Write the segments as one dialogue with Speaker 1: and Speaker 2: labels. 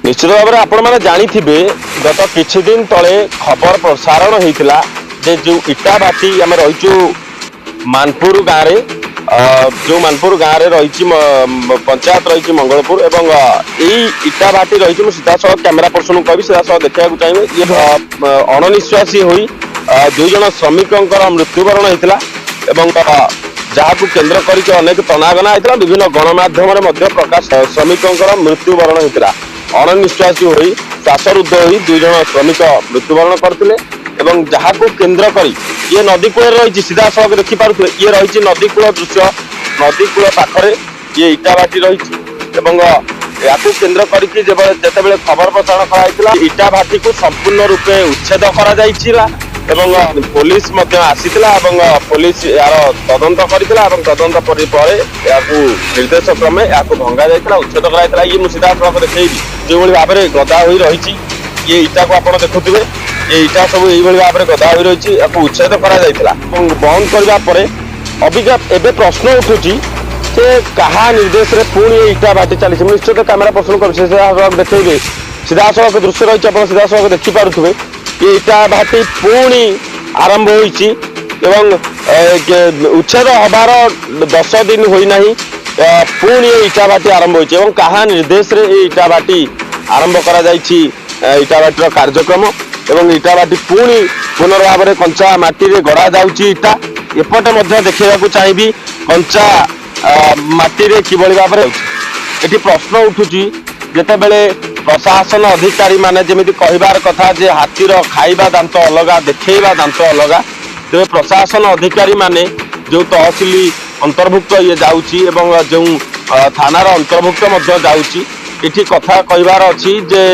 Speaker 1: निश्चित भाव में आपण मैंने जानी गत किछि दिन तले खबर प्रसारण होता जे जो इटा भाटी आम रहीचु मानपुर गाँव में जो मानपुर गाँव में रही पंचायत रही मंगलपुर एवं यही इटा भाटी रही सीधा सह कैमेरा पर्सन को कह सीधा सह देखा चाहिए ये अणनिश्वासी हुई दुई जन श्रमिकों मृत्युवरण होता जहाँ को केन्द्र करके अनेक तनागना होता विभिन्न गणमाध्यम प्रकाश श्रमिकों मृत्युवरण होता अणनिश्वासी हुई श्वासरुद्ध हुई दुई जन श्रमिक मृत्युवरण करते जहाँ को केन्द्र कर ये नदी कूल रही सीधा सड़क देखिपे ये रही नदी कूल दृश्य नदी कूल पाखरे ये इटा भाटी रही या केन्द्र करके जिते खबर प्रसारण कराइला इटा भाटी को संपूर्ण रूपे उच्छेद कर पुलिस आसीला पुलिस यार तदंत करथिला तदंत पर निर्देश क्रमे या भंगा जाइला उच्छेद कराइला ये सीधा सड़क देखी जो भाव में गदा हुई रही ये इटा को आप देखुवे ये इटा सब यही भाव में गदा हुई रही उच्छेद कर बंद करने अबिका एवं प्रश्न उठुची से क्या निर्देश में पुणी ये इटा भाटी चली निश्चित कैमेरा पर्सन कर सीधा सड़क देखे सीधा सड़क दृश्य रही आप सीधा सड़क देखिपे ये इटा भाटी पुणी आरंभ होती उच्छेद हबार 10 दिन होना पुणी ये इटा भाटी आरंभ होती क्या निर्देश में ये इटा भाटी आरंभ कर इटा भाटीर कार्यक्रम एवं इटा भाटी पुणी पुनर्भाव में कंचा माटी रे गड़ा जाउची इटा एपटे देखा चाहिए कंचा माटी रे किभली भाव में ये प्रश्न उठुची जिते बेले प्रशासन अधिकारी माने जमी कहबार कथा जे हाथीर खाइबा दांत अलगा देखा दांत अलगा तेज प्रशासन अधिकारी माने जो तहसिल अंतर्भुक्त ये जाउची एवं जो थानार अंतर्भुक्त जाउची इठी कथा कहबार अच्छी जे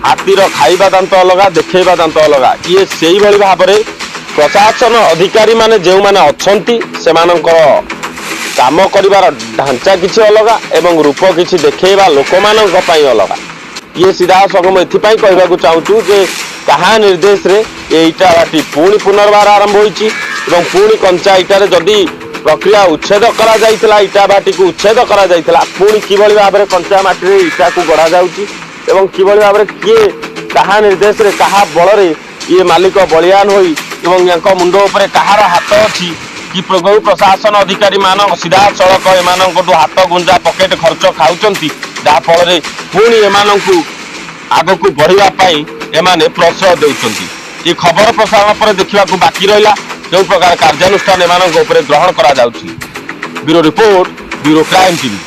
Speaker 1: हाथीर खाइबा दांत अलगा देखा दांत अलगा ये से भाव में प्रशासन अधिकारी माने जो माने अच्छंती सेमानंकर काम करिवार ढांचा किसी अलगा एवं रूप किसी देखा लोक मानक अलगा ये सीधा सगम एपाई कहवाक चाहूँ जे क्या निर्देश रे ये इटा भाटी पुणी पुनर्बार आरंभ होती पुणी कंचा इटार जदि प्रक्रिया उच्छेद करा इटा भाटी को उच्छेद करा पुणी किभली भाव में कंचा माटी रे इटा को गड़ा जाउची एवं किभली भाव में किए क्या निर्देश रे क्या बल ये मालिक बलियान होई एवं मुंड उपर कहार हाथ अच्छी कि प्रशासन अधिकारी मान सीधा सड़क एम हाथ गुंजा पकेट खर्च खाऊंच जहाँफल पुणी एम आग को बढ़ाई एमाने प्रश्रय देउछंती ये खबर प्रसारण पर देखा बाकी रहा जो प्रकार कार्यानुष्ठान एम ग्रहण करा जाउछि। Bureau report bureau crime TV.